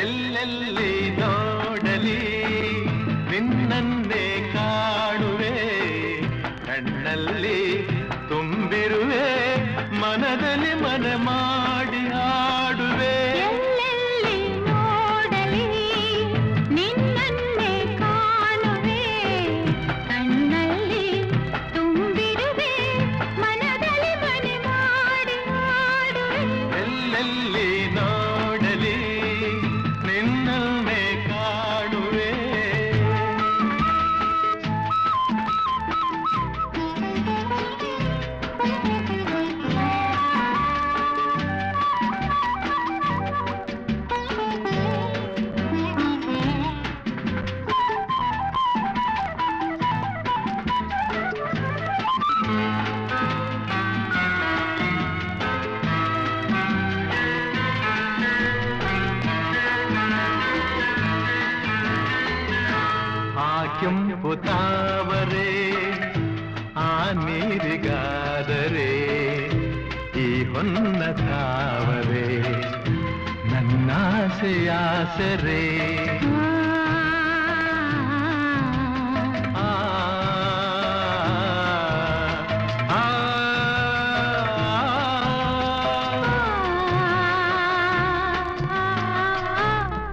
ಎಲ್ಲೆಲ್ಲಿ ನೋಡಲಿ ನಿನ್ನನ್ನೇ ಕಾಣುವೆ, ಕಣ್ಣಲ್ಲಿ ತುಂಬಿರುವೆ, ಮನದಲ್ಲಿ ಮನ ಮಾಡಿ ಆಡುವೆ. ಎಲ್ಲೆಲ್ಲಿ ನೋಡಲಿ ನಿನ್ನನ್ನೇ ಕಾಣುವೆ, ಕಣ್ಣಲ್ಲಿ ತುಂಬಿರುವೆ, ಮನದಲ್ಲಿ ಮನ ಮಾಡಿ ಆಡುವೆ. ಎಲ್ಲೆಲ್ಲಿ ನೋಡಲಿ ನಿನ್ನನ್ನೇ ಕಾಣುವೆ. ಕೆಂಪು ತಾವರೆ ಆ ನೀರಿಗಾದರೆ ಈ ಹೊನ್ನ ತಾವರೆ ನನ್ನಾಸೆಯಾಸರೆ.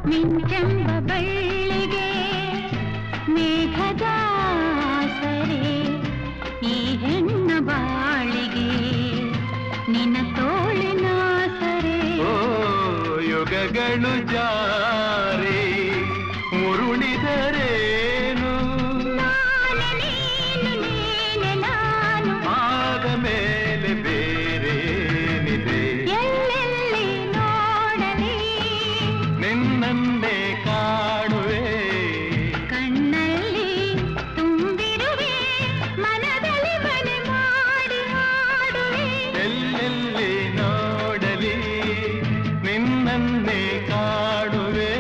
ಮಿಂಚೆಂಬ ಬಳ್ಳಿಗೆ ಮೇಘದ ಸರೆ, ಈ ಹೆಣ್ಣ ಬಾಳಿಗೆ ನಿನ್ನ ತೋಳಿನ ಸರೆ. ಓ ಯುಗಗಳು ಜಾರಿ ಉರುಳಿದರೇನು, ನಾನು ನೀನು ನೀನೆ ನಾನು, ಆದ ಮೇಲೆ ಬೇರೇನಿದೆ. ಎಲ್ಲೆಲ್ಲಿ ನೋಡಲಿ ನಿನ್ನನ್ನೇ ಕಾಣುವೆ, ಕಣ್ಣಲ್ಲಿ ತುಂಬಿರುವೆ, ಮನದಲ್ಲಿ ಮನೆ ಮಾಡಿ ಆಡುವೆ. ಎಲ್ಲೆಲ್ಲಿ ನೋಡಲಿ ನಿನ್ನನ್ನೇ ಕಾಣುವೆ.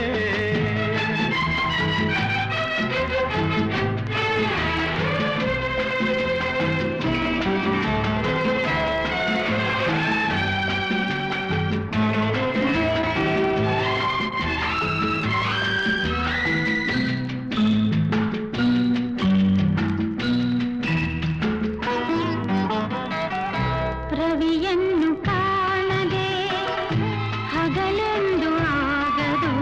ರವಿಯನ್ನು ಕಾಣದೆ ಹಗಲೆಂದು ಆಗದು,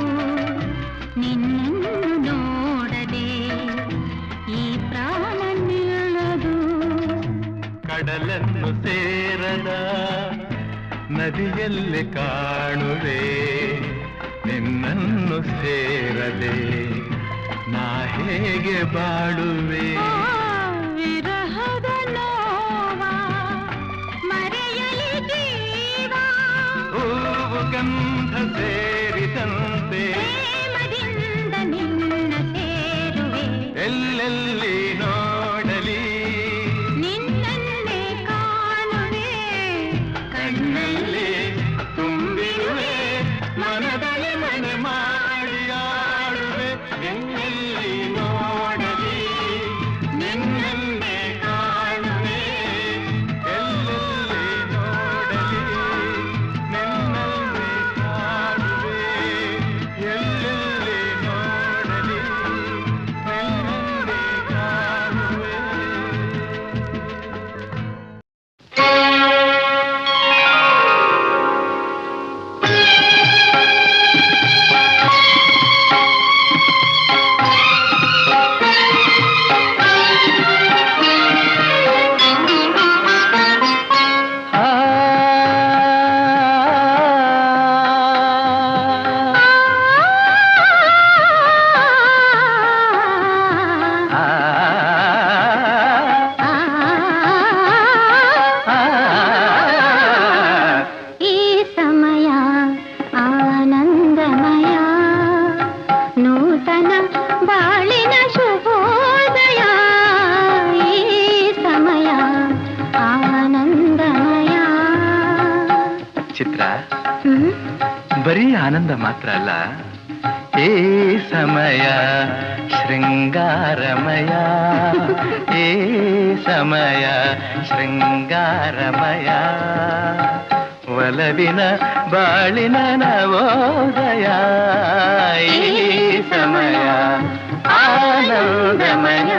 ನಿನ್ನನ್ನು ನೋಡದೆ ಈ ಪ್ರಾಣ ನಿಲ್ಲದು. ಕಡಲನ್ನು ಸೇರದ ನದಿಯಲ್ಲಿ ಕಾಣುವೆ, ನಿನ್ನನ್ನು ಸೇರದೆ ನಾ ಹೇಗೆ ಬಾಳುವೆ. ವಿರಹದ ನೋವ ಮರೆಯಲಿ ಜೀವ, ಹೂವು ಗಂಧ ಸೇರಿದಂತೆ ಪ್ರೇಮದಿಂದ ನಿನ್ನ ಸೇರುವೆ. ಎಲ್ಲೆಲ್ಲಿ ನೋಡಲಿ ನಿನ್ನನ್ನೇ ಕಾಣುವೆ, ಕಣ್ಣಲ್ಲಿ ತುಂಬಿರುವೆ, ಮನದಲ್ಲಿ ಮನೆ ಮಾಡಿ ಆಡುವೆ. ಎಲ್ಲೆಲ್ಲಿ ನೋಡಲಿ ನಿನ್ನನ್ನೇ ಕಾಣುವೆ, ಎಲ್ಲೆಲ್ಲಿ ನೋಡಲಿ ನಿನ್ನನ್ನೇ ಕಾಣುವೆ, ಎಲ್ಲೆಲ್ಲಿ ನೋಡಲಿ ನಿನ್ನನ್ನೇ ಕಾಣುವೆ. ಚಿತ್ರ ಬರೀ ಆನಂದ ಮಾತ್ರ ಅಲ್ಲ, ಏ ಸಮಯ ಶೃಂಗಾರಮಯ, ಏ ಸಮಯ ಶೃಂಗಾರಮಯ, ಒಲವಿನ ಬಾಳಿನ ನವೋದಯ, ಈ ಸಮಯ ಆನಂದಮಯ.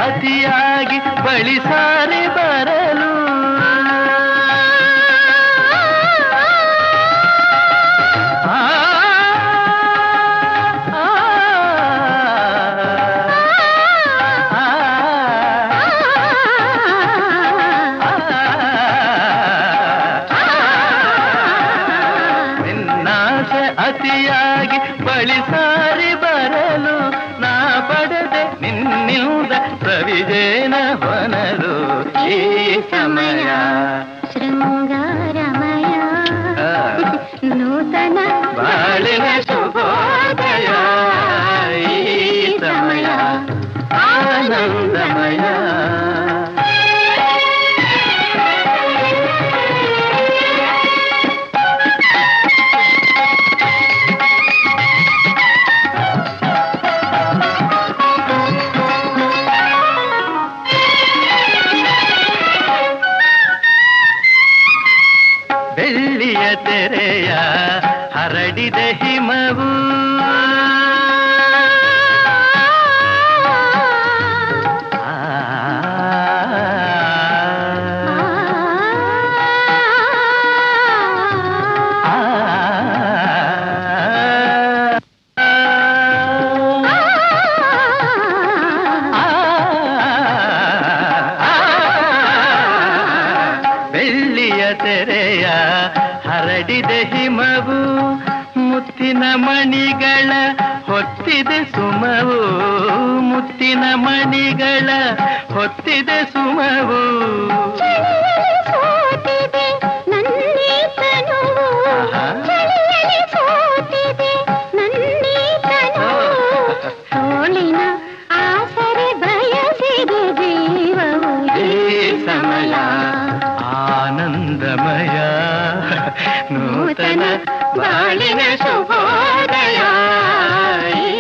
ಅತಿಯಾಗಿ ಬಳಿ ಸಾರಿ ಬರಲು, ನಿನ್ನಾಸೆ ಅತಿಯಾಗಿ ಬಳಿ ಸಾರಿ ಬರಲು, ನಾ ಪಡೆದೆ ನಿನ್ನಿಂದ ಸವಿಜೇನ ಹೊನಲು, ಈ ಸಮಯ ಶೃಂಗಾರಮಯ, ನೂತನ ಬಾಳಿನ ಶುಭೋದಯ, ಈ ಸಮಯ ಆನಂದಮಯ. ಬೆಳ್ಳಿಯ ತೆರೆಯ ಹರಡಿದ ಹಿಮವು, ಬೆಳ್ಳಿಯ ತೆರೆಯ ಹರಡಿದ ಹಿಮವು, ಮುತ್ತಿನ ಮಣಿಗಳ ಹೊತ್ತಿದೆ ಸುಮವು, ಮುತ್ತಿನ ಮಣಿಗಳ ಹೊತ್ತಿದೆ ಸುಮವು, ತೋಳಿನ ಆಸರೆ ಬಯಸಿದೆ ಜೀವವು, ಈ ಸಮಯ ಆನಂದಮಯ, ನೂತನ ಬಾಳಿನ ಶುಭೋದಯ, ಈ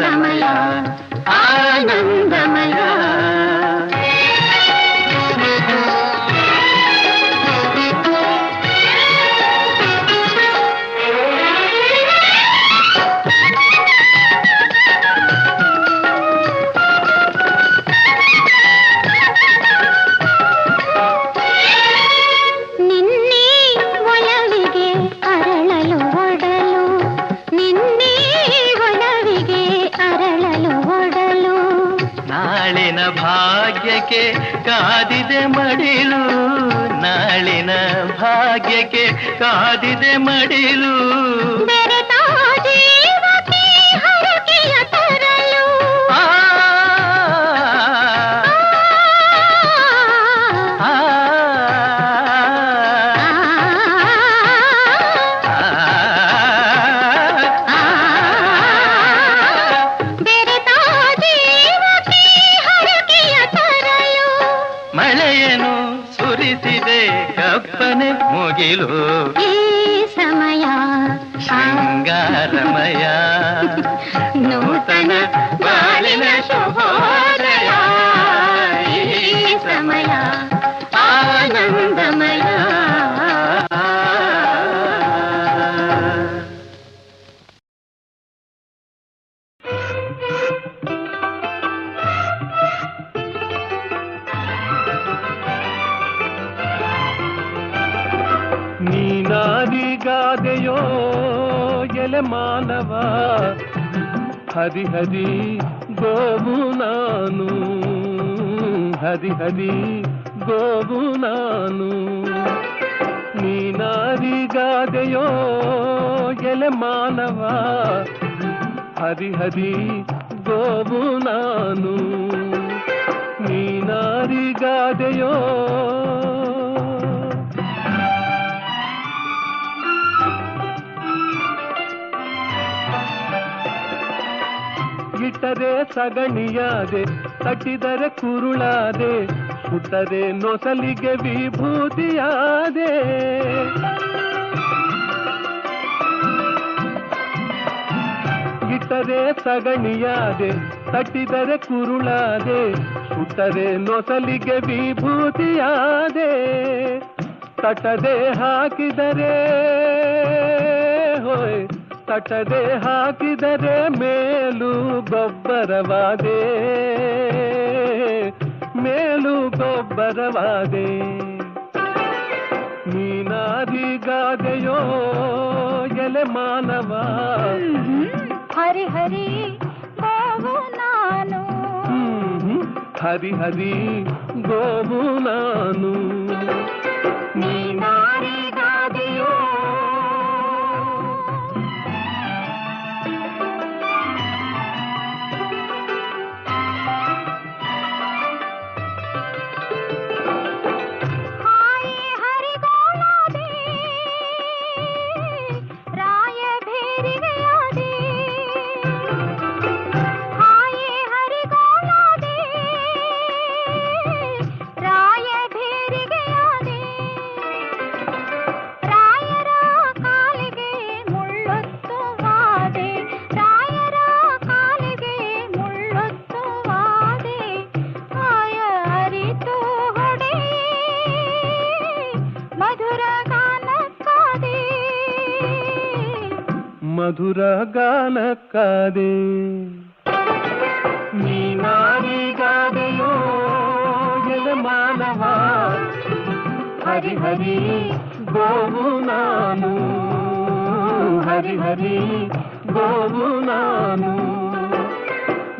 ಸಮಯ ಆನಂದಮಯ. ನಾಳಿನ ಭಾಗ್ಯಕ್ಕೆ ಕಾದಿದೆ ಮಡಿಲು, ನಾಳಿನ ಭಾಗ್ಯಕ್ಕೆ ಕಾದಿದೆ ಮಡಿಲು, ಮಳೆಯನು ಸುರಿಸಿದೆ ಕಪ್ಪನೆ ಮುಗಿಲು, ಈ ಸಮಯ ಶೃಂಗಾರಮಯ, ನೂತನ ಬಾಳಿನ ಶುಭೋದಯ, ಈ ಸಮಯ ಆನಂದಮಯ. ನೀನಾದಿಗಾದೆಯೋ ಎಲೆ ಮಾನವ, ಹರಿ ಹರಿ ಗೋವು ನಾನು, ಹರಿ ಹರಿ ಗೋವು ನಾನು. ನೀನಾರಿಗಾದೆಯೋ ಎಲೆ ಮಾನವ, ಹರಿ ಹರಿ ಗೋವು ನಾನು. ನೀನಾರಿಗಾದೆಯೋ ಇಟ್ಟರೆ ಸಗಣಿಯಾದೆ, ತಟ್ಟಿದರೆ ಕುರುಳಾದೆ, ಸುಟ್ಟರೆ ನೊಸಲಿಗೆ ವಿಭೂತಿಯಾದೆ. ಇಟ್ಟರೆ ಸಗಣಿಯಾದೆ, ತಟ್ಟಿದರೆ ಕುರುಳಾದೆ, ಸುಟ್ಟರೆ ನೊಸಲಿಗೆ ವಿಭೂತಿಯಾದೆ. ತಟ್ಟದೆ ಹಾಕಿದರೆ ಹೋಯ್, ತಟ್ಟದೆ ಹಾಕಿದರೆ ಮೇಲು ಗೊಬ್ಬರವಾದೆ, ಮೇಲು ಗೊಬ್ಬರವಾದೆ. ನೀನಾರಿಗಾದೆಯೋ ಎಲೆ ಮಾನವ, ಹರಿ ಹರಿ ಗೋವು ನಾನು. ಹರಿ ಹರಿ ಗೋವು ನಾನು. ನೀನಾರಿಗಾದೆಯೋ ಮಧುರ ಗಾನಕ್ಕಾದೆ. ನೀನಾರಿಗಾದೆಯೋ ಎಲೆ ಮಾನವ, ಹರಿ ಹರಿ ಗೋವು ನಾನು. ಹರಿ ಹರಿ ಗೋವು ನಾನು.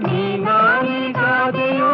ನೀನಾರಿಗಾದೆಯೋ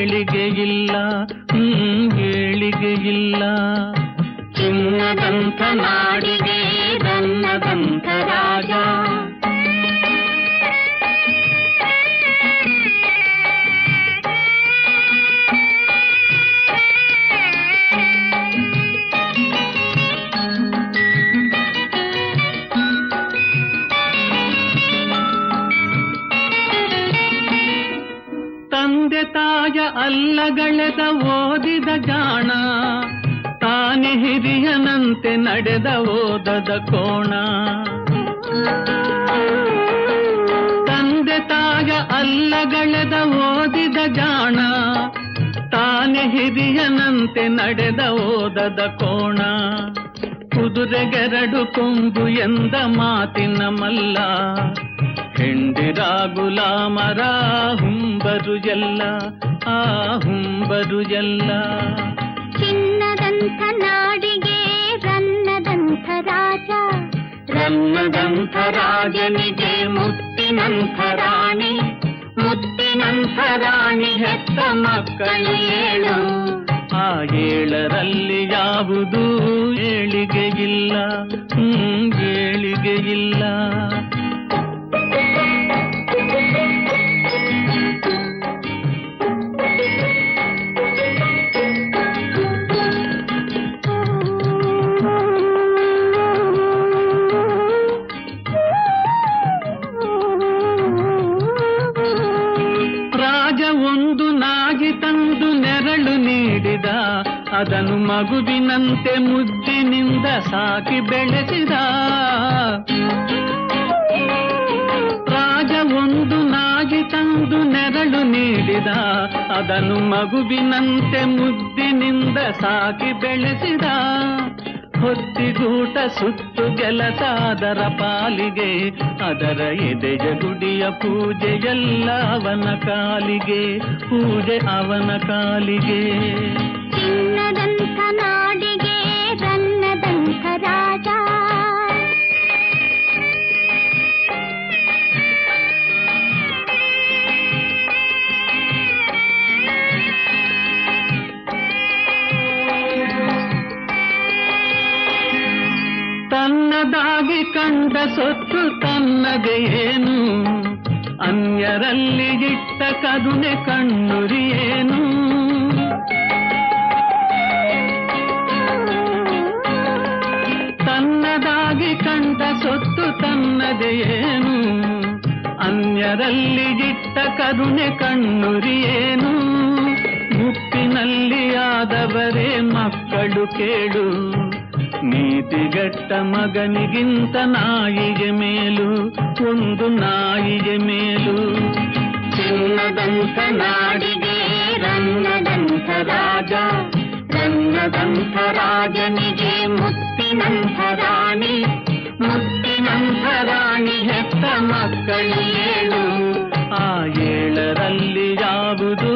ಏಳಿಗೆಯಿಲ್ಲ ಏಳಿಗೆಯಿಲ್ಲ. ಚಿನ್ನದಂಥ ನಾಡಿಗೆ ರನ್ನದಂಥ ರಾಜ. ತಂದೆ ತಾಯ ಅಲ್ಲಗಳೆದ ಓದಿದ ಜಾಣ, ತಾನೆ ಹಿರಿಯನಂತೆ ನಡೆದ ಓದದ ಕೋಣ. ತಂದೆ ತಾಯ ಅಲ್ಲಗಳೆದ ಓದಿದ ಜಾಣ, ತಾನೆ ಹಿರಿಯನಂತೆ ನಡೆದ ಓದದ ಕೋಣ. ಕುದುರೆಗೆರಡು ಕೊಂಬು ಎಂದ ಮಾತಿನ ಮಲ್ಲ, ಹೆಂಡಿರ ಗುಲಾಮರ ಹುಂಬರು ಎಲ್ಲ ಆ ಹುಂಬರು ಎಲ್ಲ. ಚಿನ್ನದಂಥ ನಾಡಿಗೆ ರನ್ನದಂಥ ರಾಜ, ರನ್ನದಂಥ ರಾಜನಿಗೆ ಮುತ್ತಿನಂಥ ರಾಣಿ, ಮುತ್ತಿನಂಥ ರಾಣಿ ಹೆತ್ತ ಮಕ್ಕಳು 7. ಆ 7ರಲ್ಲಿ ಯಾವುದೂ ಏಳಿಗೆಯಿಲ್ಲ ಏಳಿಗೆಯಿಲ್ಲ. ತಂದು ನೆರಳು ನೀಡಿದ, ಅದನ್ನು ಮಗುವಿನಂತೆ ಮುದ್ದಿನಿಂದ ಸಾಕಿ ಬೆಳೆಸಿದ. ರಾಜ ಒಂದು ನಾಗಿ ತಂದು ನೆರಳು ನೀಡಿದ, ಅದನ್ನು ಮಗುವಿನಂತೆ ಮುದ್ದಿನಿಂದ ಸಾಕಿ ಬೆಳೆಸಿದ. ಹೊತ್ತಿಗೂಟ ಸುತ್ತು ಕೆಲಸ ಅದರ ಪಾಲಿಗೆ, ಅದರ ಎದೆಯ ಗುಡಿಯ ಪೂಜೆಯೆಲ್ಲ ಅವನ ಕಾಲಿಗೆ, ಪೂಜೆ ಅವನ ಕಾಲಿಗೆ. ಚಿನ್ನದಂಥ ನಾಡಿಗೆ ರನ್ನದಂಥ ರಾಜ, ತನ್ನದಾಗಿ ಕಂಡ ಸೊತ್ತು ತನ್ನದೇ ಏನು, ಅನ್ಯರಲ್ಲಿ ಇಟ್ಟ ಕರುಣೆ ಕಣ್ಣುರಿಯೇನು. ತನ್ನದಾಗಿ ಕಂಡ ಸೊತ್ತು ತನ್ನದೇ ಏನು, ಅನ್ಯರಲ್ಲಿ ಇಟ್ಟ ಕರುಣೆ ಕಣ್ಣುರಿಯೇನು. ಮುಪ್ಪಿನಲ್ಲಿ ಆದವರೇ ಮಕ್ಕಳು ಕೇಳು, ನೀತಿಗೆಟ್ಟ ಮಗನಿಗಿಂತ ನಾಯಿಗೆ ಮೇಲು, ಒಂದು ನಾಯಿಗೆ ಮೇಲು. ಚಿನ್ನದಂಥ ನಾಡಿಗೆ ರನ್ನದಂಥ ರಾಜ, ರನ್ನದಂಥ ರಾಜನಿಗೆ ಮುತ್ತಿನಂಥ ರಾಣಿ, ಮುತ್ತಿನಂಥ ರಾಣಿ ಹೆತ್ತ ಮಕ್ಕಳು 7. ಆ 7ರಲ್ಲಿ ಯಾವುದು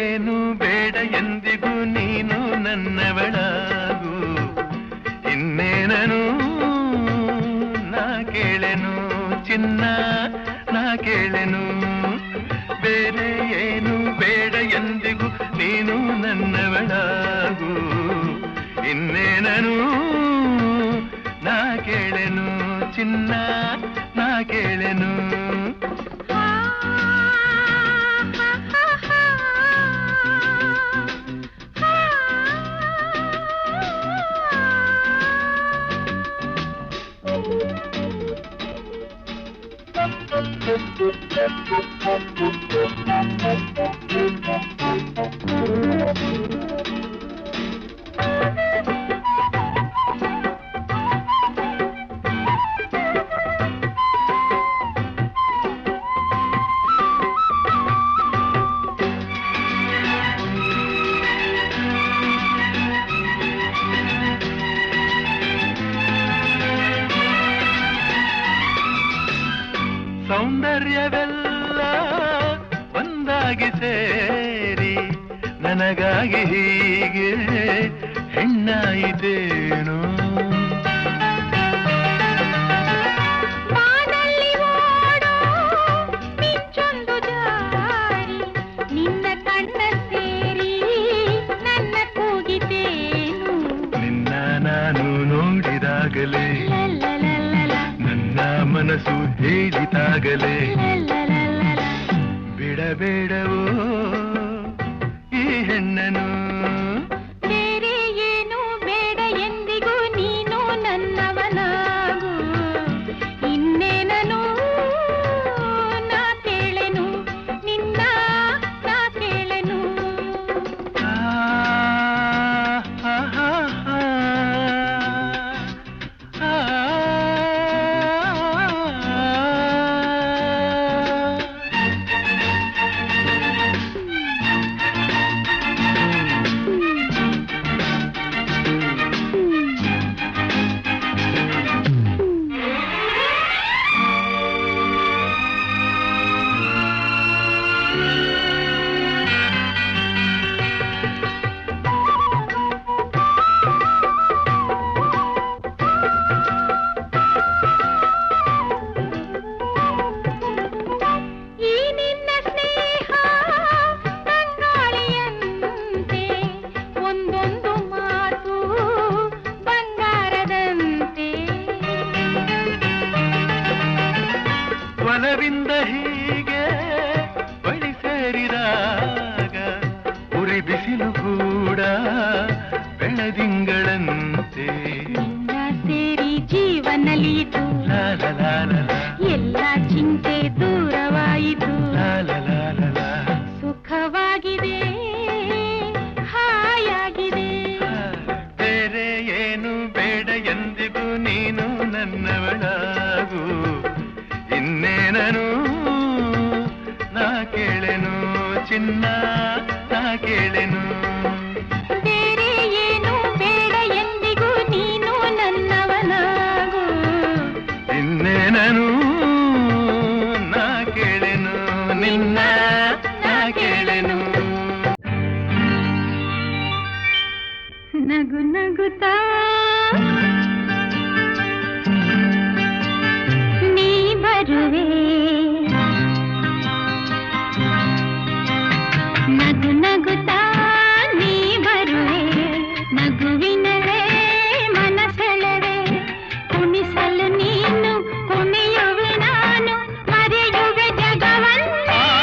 ಏನು ಬೇಡ ಎಂದಿಗೂ ನೀನು ನನ್ನವಳಾಗು, ಇನ್ನೇನನು ನಾ ಕೇಳೆನು ಚಿನ್ನ ನಾ ಕೇಳೆನು. ಬೇರೆ ಏನು ಬೇಡ ಎಂದಿಗೂ ನೀನು ನನ್ನವಳಾಗು, ಇನ್ನೇನನು ನಾ ಕೇಳೆನು ಚಿನ್ನ ನಾ ಕೇಳೆನು. ಸೌಂದರ್ಯವೆಲ್ಲ ಒಂದಾಗಿ ಸೇರಿ ನನಗಾಗಿ ಹೀಗೆ ಹೆಣ್ಣಾಯಿತೇನು ಬಾನಲ್ಲಿ ಓಡೋ ಮಿಂಚೊಂದು ಜಾರಿ ನಿನ್ನ ಕಣ್ಣ ಸೇರಿ ನನ್ನ ಕೂಗಿತೇನು ನಿನ್ನ ನಾನು ನೋಡಿದಾಗಲೇ ನನ್ನ ಮನಸ್ಸು ಹೇಳಿದಾಗಲೇ ಬಿಡಬೇಡವೋ ಈ ಹೆಣ್ಣನು ಬೇರೆ ಏನು ಬೇಡ ಎಂದಿಗೂ ನೀನು ನನ್ನವನಾಗು ಇನ್ನೇನನು ನಾ ಕೇಳೆನು ನಿನ್ನ ನಾ ಕೇಳೆನು ಒಲವಿಂದ ಹೀಗೆ ಬಳಿ ಸೇರಿದಾಗ ಉರಿ ಬಿಸಿಲು ಕೂಡ ಬೆಳದಿಂಗಳಂತೆ ನಿನ್ನ ಸೇರಿ ಜೀವನಲಿತು ಎಲ್ಲ ಚಿಂತೆ ದೂರವಾಯಿತು ಸುಖವಾಗಿದೆ ಹಾಯಾಗಿದೆ ಬೇರೆ ಏನು ಬೇಡ ಎಂದಿಗೂ ನೀನು ನನ್ನವಳಾಗು ಇನ್ನೇನನು ನಾ ಕೇಳೆನು ಚಿನ್ನ ನಾ ಕೇಳೆನು ಬೇರೆ ಏನು ಬೇಡ ಎಂದಿಗೂ ನೀನು ನನ್ನವನಾಗು ಇನ್ನೇನನು ನಾ ಕೇಳೆನು ನಿನ್ನ ನಾ ಕೇಳೆನು ನಗು ನಗುತ್ತಾ ನೀ ಬರುವೆ ನಗು ನಗುತ್ತಾ ನೀ ಬರುವೆ ನಗುವಿನಲೇ ಮನಸೆಳೆವೆ ಕುಣಿಸಲು ನೀನು ಕುಣಿಯುವೆ ನಾನು ಮರೆಯುವೆ ಜಗವನ್ನೇ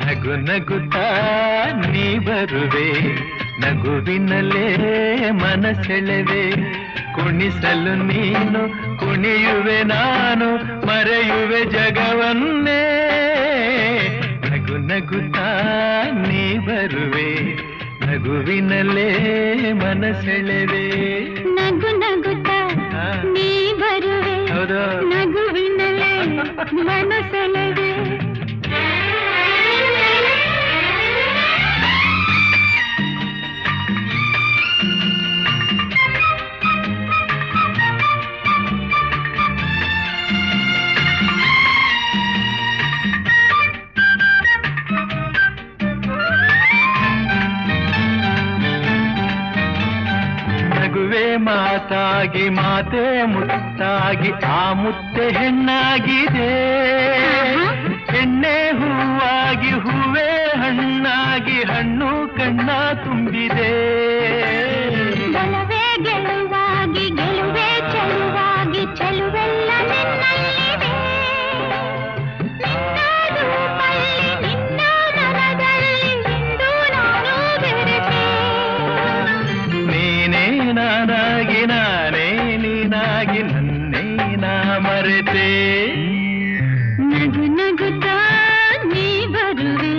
ನಗು ನಗುತ್ತಾ ನೀ ಬರುವೆ ನಗುವಿನಲ್ಲೇ ಮನಸೆಳೆವೆ ಕುಣಿಸಲು ನೀನು ಕುಣಿಯುವೆ ನಾನು ಮರೆಯುವೆ ಜಗವನ್ನೇ ನಗು ನಗುತ್ತಾ ನೀ ಬರುವೆ ನಗುವಿನಲ್ಲೇ ಮನಸೆಳೆವೆ ನಗು ನಗುತ್ತಾ ನೀ ಬರುವೆ ಹೌದು ನಗುವಿನಲೇ ಮನಸೆಳೆವೆ ನಗುವೆ ಮಾತಾಗಿ ಮಾತೆ ಮುತ್ತಾಗಿ ಆ ಮುತ್ತೆ ಹೆಣ್ಣಾಗಿದೆ ಹೆಣ್ಣೆ ಹೂವಾಗಿ ಹೂವೇ ಹಣ್ಣಾಗಿ ಹಣ್ಣು ಕಣ್ಣ ತುಂಬಿದೆ ಬಲವೇ ಗೆಲುವಾಗಿ ಗೆಲುವೆ ಚೆಲುವಾಗಿ ಚೆಲುವೆಲ್ಲ ನಿನ್ನಲ್ಲಿದೆ ನಿನ್ನ ರೂಪಲ್ಲಿ ನಿನ್ನ ಮನದಲ್ಲಿ ಇಂದು ನಾನು ಬೆರೆತೆ ನೀನೇ ನಾನಾಗಿ ನಾನೇ ನೀನಾಗಿ ನನ್ನೇ ನಾ ಮರೆತೆ ನಗು ನಗುತ್ತಾ ನೀ ಬರುವೆ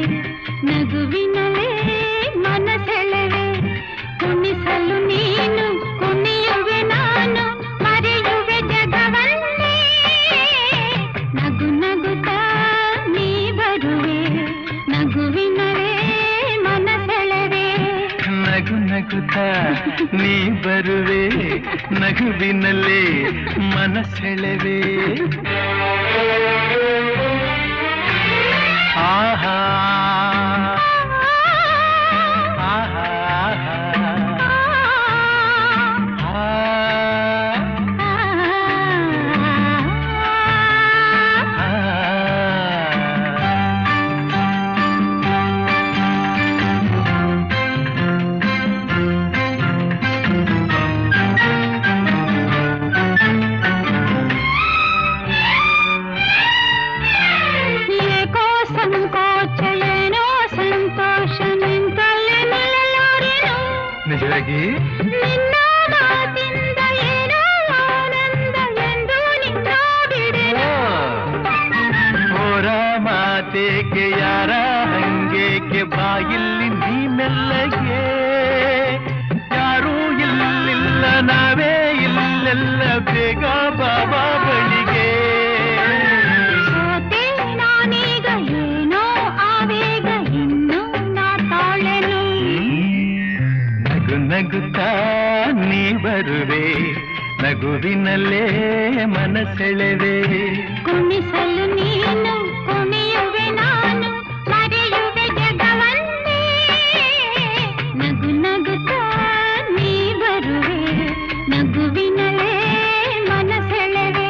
ನಗುವಿನಲೇ ಮನಸೆಳೆವೆ ಕುಣಿಸಲು ನೀನು ಕುಣಿಯುವೆ ನಾನು ಮರೆಯುವೆ ಜಗವನ್ನೇ ನಗು ನಗುತ್ತಾ ನೀ ಬರುವೆ ನಗುವಿನಲೇ ಮನಸೆಳೆವೆ ನಗು ನಗುತ್ತಾ ನೀ ಬರುವೆ ನಗುವಿನಲ್ಲೇ ಮನಸೆಳೆವೆ ಆಹಾ ಆಹಾ ನಿಜವಾಗಿ ನಿನ್ನ ಮಾತಿಂದ ಏನೋ ಆನಂದ ಎಂದು ನಿನ್ನ ಬಿಡೆನು. ಹೋರ ಮಾತೇಕೆ ಯಾರ ಹಂಗೇಕೆ ಬಾಯಿಲ್ಲಿ ನೀ ಮೆಲ್ಲಗೆ ಯಾರೂ ಇಲ್ಲಿಲ್ಲ ನಾವೇ ಇಲ್ಲೆಲ್ಲ ಬೇಗ ಬಾಬಾ ಬಳಿಗೆ. ಸೋತೆ ನಾನೀಗ ಏನೋ ಆವೇಗ ಇನ್ನು ನಾ ತಾಳೆನು. ನಗು ನಗುತ್ತಾ ನೀ ಬರುವೆ ನಗುವಿನಲ್ಲೇ ಮನಸೆಳೆವೆ. ಕುಣಿಸಲು ನೀನು ಕುಣಿಯುವೆ ನಾನು ಮರೆಯುವೆ ಜಗವನ್ನೇ. ನಗು ನಗುತ್ತಾ ನೀ ಬರುವೆ ನಗುವಿನಲ್ಲೇ ಮನಸೆಳೆವೆ.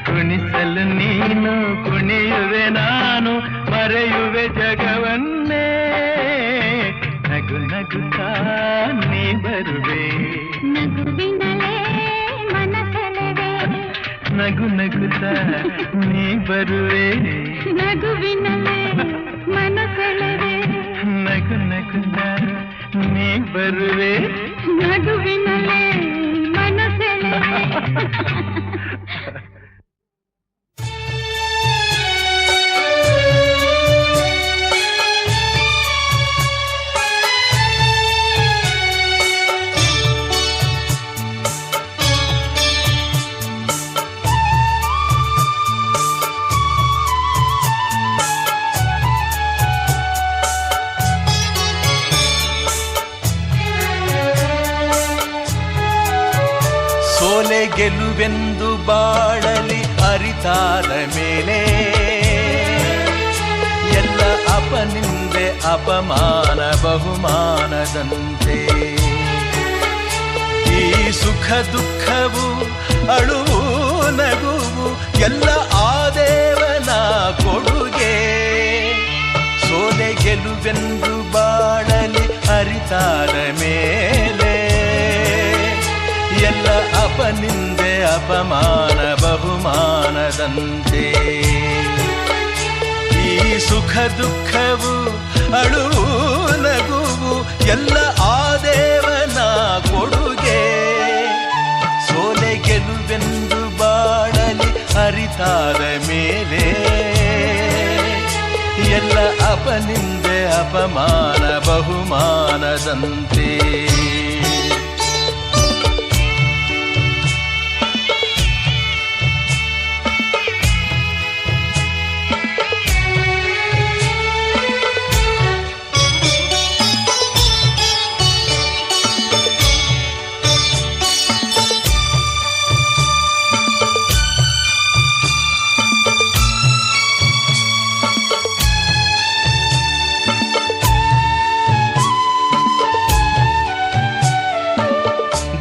ಕುಣಿಸಲು ನೀನು ಕುಣಿಯುವೆ ನಾನು ಮರೆಯುವೆ ಜಗವನ್ನೇ. ನಗು ನಗುತ್ತಾ ನೀ ಬರುವೆ ನಗುವಿನಲ್ಲೇ ಮನಸೆಳೆವೆ. ನಗು ನಗುತ್ತಾ ನೀ ಬರುವೆ ನಗುವಿನಲ್ಲೇ ಮನಸೆಳೆವೆ. ನಗು ನಗುತ್ತಾ ನೀ ಬರುವೆ ನಗುವಿನಲ್ಲೇ ಮನಸೆಳೆವೆ. ಸೋಲೆ ಗೆಲುವೆಂದು ಬಾಳಲಿ ಅರಿತಾದ ಮೇಲೆ ಎಲ್ಲ ಅಪನಿಂದೆ ಅಪಮಾನ ಬಹುಮಾನದಂತೆ. ಈ ಸುಖ ದುಃಖವು ಅಳುವು ನಗುವು ಎಲ್ಲ ಆ ದೇವನ ಕೊಡುಗೆ. ಸೋಲೆ ಗೆಲುವೆಂದು ಬಾಳಲಿ ಅರಿತಾದ ಮೇಲೆ ಎಲ್ಲ ಅಪನಿಂದೆ ಅಪಮಾನ ಬಹುಮಾನದಂತೆ. ಈ ಸುಖ ದುಃಖವು ಅಳುವು ನಗುವು ಎಲ್ಲ ಆ ದೇವನ ಕೊಡುಗೆ. ಸೋಲೆ ಗೆಲುವೆಂದು ಬಾಳಲಿ ಅರಿತಾದ ಮೇಲೆ ಎಲ್ಲ ಅಪನಿಂದೆ ಅಪಮಾನ ಬಹುಮಾನದಂತೆ.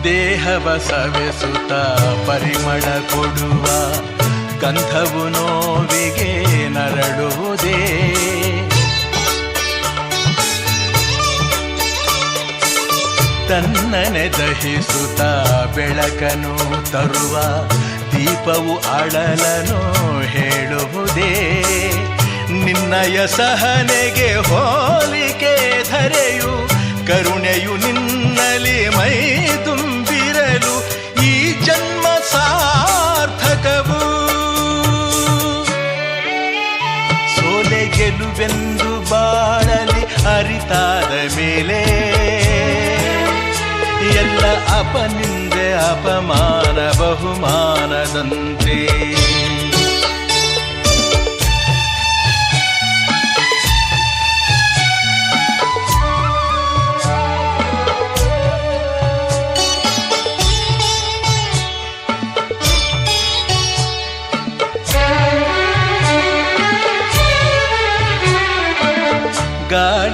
ದೇಹವ ಸವೆಸುತ್ತ ಪರಿಮಳ ಕೊಡುವ ಗಂಧವು ನೋವಿಗೆ ನರಳುವುದೇ. ತನ್ನನೆ ದಹಿಸುತ್ತ ಬೆಳಕನು ತರುವ ದೀಪವು ಅಳಲನು ಹೇಳುವುದೇ. ನಿನ್ನಯ ಸಹನೆಗೆ ಹೋಲಿಕೆ ಧರೆಯು ಕರುಣೆಯು ನಿನ್ನಲಿ ಮೈ ತುಂಬಿರಲು ಈ ಜನ್ಮ ಸಾರ್ಥಕವು. ಸೋಲೆ ಗೆಲುವೆಂದು ಬಾಳಲಿ ಅರಿತಾದ ಮೇಲೆ ಎಲ್ಲ ಅಪನಿಂದೆ ಅಪಮಾನ ಬಹುಮಾನದಂತೆ.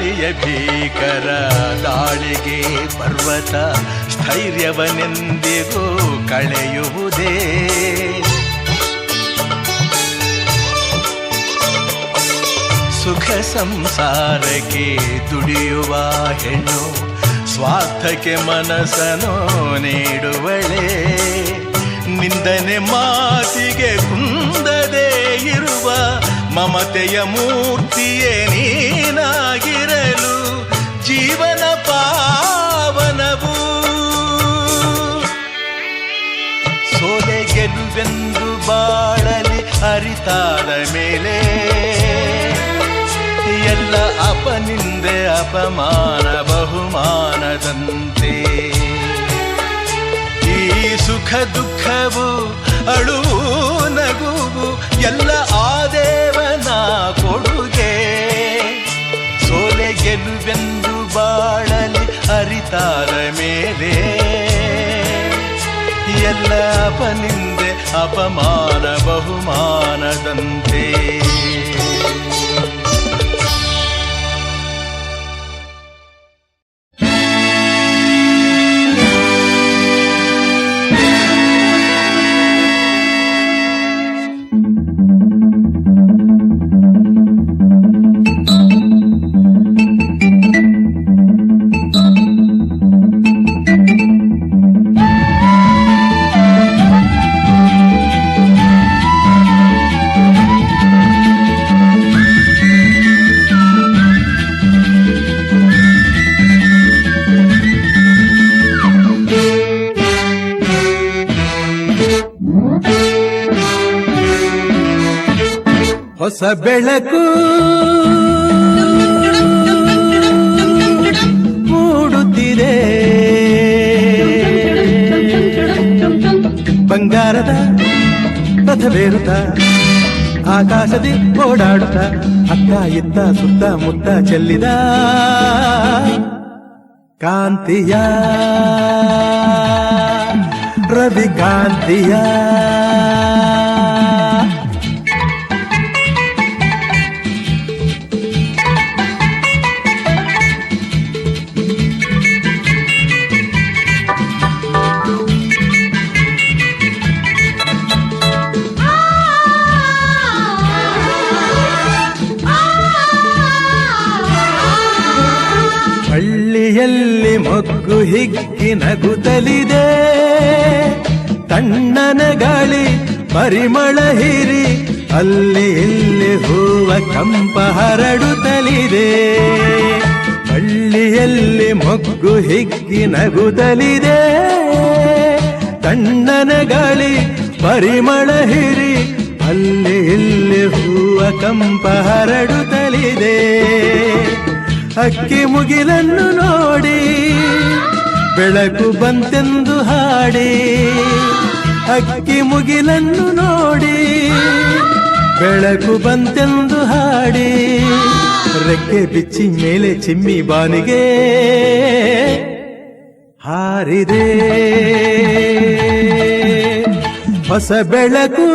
ಗಾಳಿಯ ಭೀಕರ ದಾಳಿಗೆ ಪರ್ವತ ಸ್ಥೈರ್ಯವನೆಂದಿಗೂ ಕಳೆಯುವುದೇ. ಸುಖ ಸಂಸಾರಕ್ಕೆ ದುಡಿಯುವ ಹೆಣ್ಣು ಸ್ವಾರ್ಥಕ್ಕೆ ಮನಸ್ಸನ್ನು ನೀಡುವಳೆ. ನಿಂದನೆ ಮಾತಿಗೆ ಕುಂದದೇ ಇರುವ ಮಮತೆಯ ಮೂರ್ತಿಯೇ ನೀನಾಗಿರಲು ಜೀವನ ಪಾವನವು. ಸೋಲೆ ಗೆಲುವೆಂದು ಬಾಳಲಿ ಅರಿತಾದ ಮೇಲೆ ಎಲ್ಲ ಅಪನಿಂದೆ ಅಪಮಾನ ಬಹುಮಾನದಂತೆ. ಈ ಸುಖ ದುಃಖವು ಅಳುವು ನಗುವು ಎಲ್ಲ ಆ ದೇವನ ಕೊಡುಗೆ. ಸೋಲೆ ಗೆಲುವೆಂದು ಬಾಳಲಿ ಅರಿತಾದ ಮೇಲೆ ಎಲ್ಲ ಅಪನಿಂದೆ ಅಪಮಾನ ಬಹುಮಾನದಂತೆ. ಹೊಸ ಬೆಳಕು ಮೂಡುತ್ತಿದೆ, ಬಂಗಾರದ ರಥವೇರುತ್ತ ಆಕಾಶದಿ ಓಡಾಡುತ್ತ ಅತ್ತ ಇತ್ತ ಸುತ್ತ ಮುತ್ತ ಚೆಲ್ಲಿದ ಕಾಂತಿಯ ರವಿ ಕಾಂತಿಯ. ಹಳ್ಳಿಯಲ್ಲಿ ಮೊಗ್ಗು ಹಿಗ್ಗಿ ನಗುತ್ತಲಿದೆ, ತಣ್ಣನ ಗಾಳಿ ಪರಿಮಳ ಹೀರಿ ಅಲ್ಲಿ ಇಲ್ಲಿ ಹೂವ ಕಂಪ ಹರಡುತ್ತಲಿದೆ. ಹಳ್ಳಿಯಲ್ಲಿ ಮೊಗ್ಗು ಹಿಗ್ಗಿ ನಗುತ್ತಲಿದೆ, ತಣ್ಣನ ಗಾಳಿ ಪರಿಮಳ ಹೀರಿ ಅಲ್ಲಿ ಇಲ್ಲಿ ಹೂವ ಕಂಪ ಹರಡುತ್ತಲಿದೆ. ಅಕ್ಕಿ ಮುಗಿಲನ್ನು ನೋಡಿ ಬೆಳಕು ಬಂತೆಂದು ಹಾಡಿ, ಅಕ್ಕಿ ಮುಗಿಲನ್ನು ನೋಡಿ ಬೆಳಕು ಬಂತೆಂದು ಹಾಡಿ, ರೆಕ್ಕೆ ಬಿಚ್ಚಿ ಮೇಲೆ ಚಿಮ್ಮಿ ಬಾನಿಗೆ ಹಾರಿದೆ ಹೊಸ ಬೆಳಕು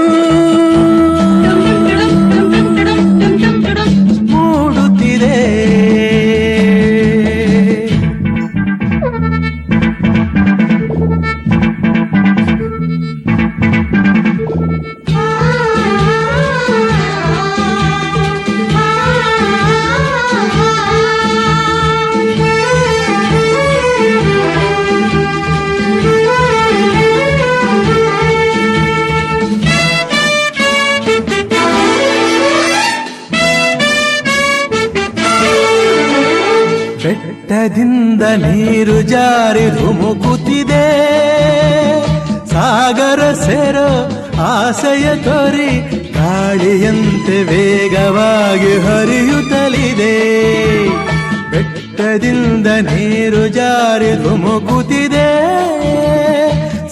ಮೂಡುತ್ತಿದೆ. ಬೆಟ್ಟದಿಂದ ನೀರು ಜಾರಿ ಧುಮುಕುತ್ತಿದೆ, ಸಾಗರ ಸೇರೋ ಆಸೆಯ ತೋರಿ ಗಾಳಿಯಂತೆ ವೇಗವಾಗಿ ಹರಿಯುತ್ತಲಿದೆ. ಬೆಟ್ಟದಿಂದ ನೀರು ಜಾರಿ ಧುಮುಕುತ್ತಿದೆ,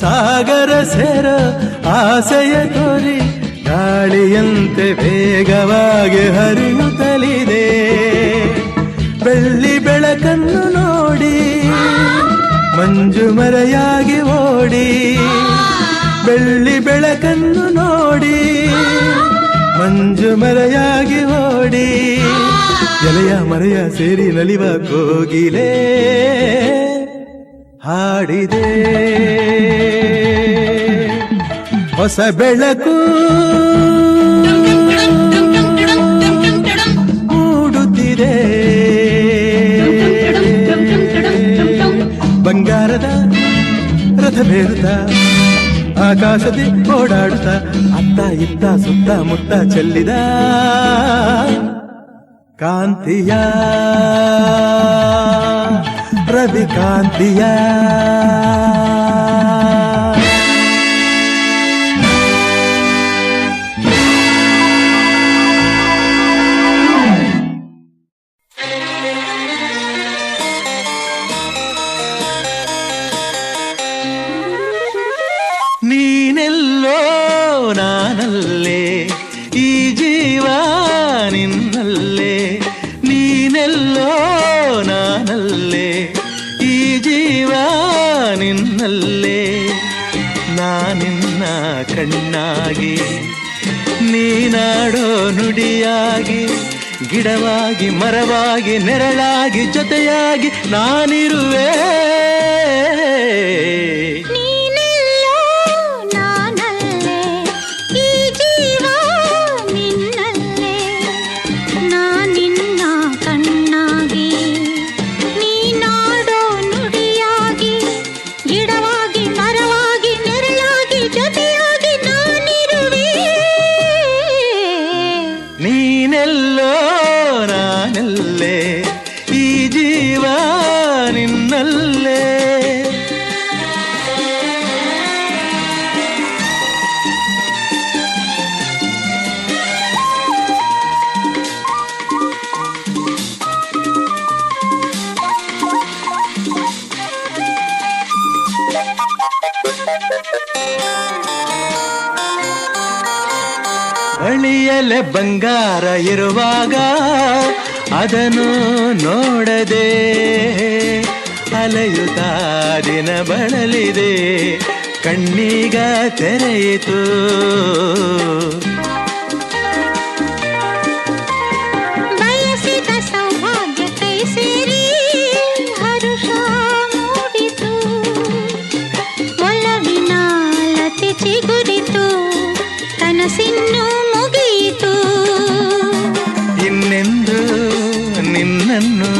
ಸಾಗರ ಸೇರೋ ಆಸೆಯ ತೋರಿ ಗಾಳಿಯಂತೆ ವೇಗವಾಗಿ ಹರಿಯುತ್ತಲಿದೆ. ಬೆಳ್ಳಿ ಬೆಳಕನ್ನು ನೋಡಿ ಮಂಜು ಮರೆಯಾಗಿ ಓಡಿ, ಬೆಳ್ಳಿ ಬೆಳಕನ್ನು ನೋಡಿ ಮಂಜು ಮರೆಯಾಗಿ ಓಡಿ, ಎಲೆ ಎಲೆಯ ಮರೆಯ ಸೇರಿ ನಲಿವ ಕೋಗಿಲೆ ಹಾಡಿದೆ ಹೊಸ ಬೆಳಕು ಮೂಡುತ್ತಿದೆ ಬಂಗಾರದ ರಥ ಬೇರುತ್ತಾ ಆಕಾಶದಿ ಓಡಾಡುತ್ತಾ ಅತ್ತ ಇತ್ತ ಸುತ್ತ ಮುತ್ತ ಚೆಲ್ಲಿದ ಕಾಂತಿಯ ರವಿ ಕಾಂತಿಯ ನೀನೆಲ್ಲೋ ನಾನಲ್ಲೇ ಈ ಜೀವ ನಿನ್ನಲ್ಲೇ ನೀನೆಲ್ಲೋ ನಾನಲ್ಲೇ ಈ ಜೀವ ನಿನ್ನಲ್ಲೇ ನಾನಿನ್ನ ಕಣ್ಣಾಗಿ ನೀನಾಡೋ ನುಡಿಯಾಗಿ ಗಿಡವಾಗಿ ಮರವಾಗಿ ನೆರಳಾಗಿ ಜೊತೆಯಾಗಿ ನಾನಿರುವೆ ನೀನೆಲ್ಲೋ ನಾನಲ್ಲೇ ಈ ಜೀವ ನಿನ್ನಲ್ಲೇ ಬಳಿಯಲೆ ಬಂಗಾರ ಇರುವಾಗ ಅದನ್ನು ನೋಡದೆ ಅಲೆಯುತ್ತಾ ದಿನ ಬಳಲಿದೆ ಕಣ್ಣೀಗ ತೆರೆಯಿತು ಬಯಸಿದ ಸೌಭಾಗ್ಯ ಕೈ ಸೇರಿ ಹರುಷ ಮೂಡಿತು ಒಲವಿನ ಲತೆ ಚಿಗುರಿತು ಕನಸಿನ್ನು ಮುಗಿಯಿತು ಇನ್ನೆಂದು ನಿನ್ನನ್ನು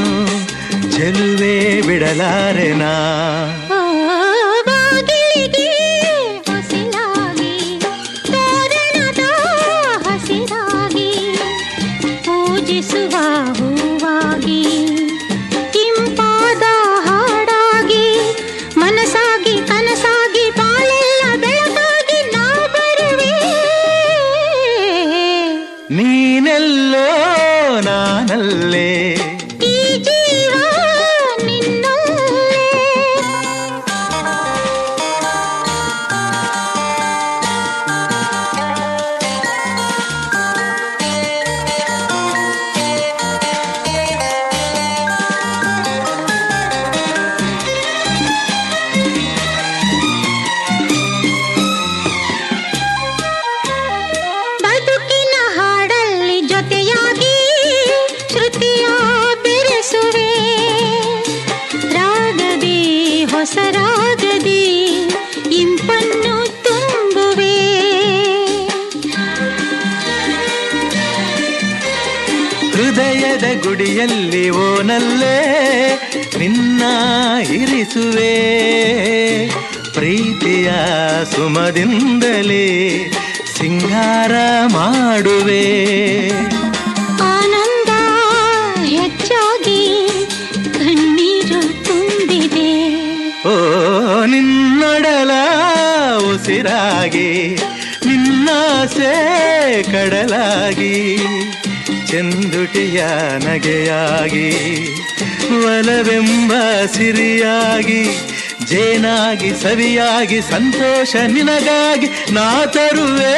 ಚೆಲುವೆ ಬಿಡಲಾರೆನಾ ಬಾಗಿಲಿಗೆ ಹೊಸಿಲಾಗಿ ತೋರಣದ ಹಸಿರಾಗಿ ಪೂಜಿಸುವ ಹೂವಾಗಿ ಇಂಪಾದ ಹಾಡಾಗಿ ಮನಸಾಗಿ ಕನಸಾಗಿ ಬಾಳೆಲ್ಲ ಬೆಳಕಾಗಿ ನಾ ಬರುವೆ ನೀನೆಲ್ಲೋ ನಾನಲ್ಲೇ ಈ ಜೀವ ನಿನ್ನಲ್ಲೇ ಬದುಕಿನ ಹಾಡಲ್ಲಿ ಜೊತೆಯಾಗಿ ಶ್ರುತಿಯ ಬೆರೆಸುವೆ ರಾಗದಿ ಹೊಸ ರಾಗದಿ ಇಂಪನ್ನು ತುಂಬುವೆ ಹೃದಯದ ಗುಡಿಯಲ್ಲಿ ಓನಲ್ಲೇ ನಿನ್ನ ಇರಿಸುವೆ ಪ್ರೀತಿಯ ಸುಮದಿಂದಲೇ ಸಿಂಗಾರ ಮಾಡುವೆ ಆನಂದ ಹೆಚ್ಚಾಗಿ ಕಣ್ಣೀರು ತುಂಬಿದೆ ಓ ನಿನ್ನೊಡಲ ಉಸಿರಾಗಿ ನಿನ್ನಾಸೆ ಕಡಲಾಗಿ ಚಂದುಟಿಯ ನಗೆಯಾಗಿ ಒಲವೆಂಬ ಸಿರಿಯಾಗಿ ಜೇನಾಗಿ ಸವಿಯಾಗಿ ಸಂತೋಷ ನಿನಗಾಗಿ ನಾ ತರುವೆ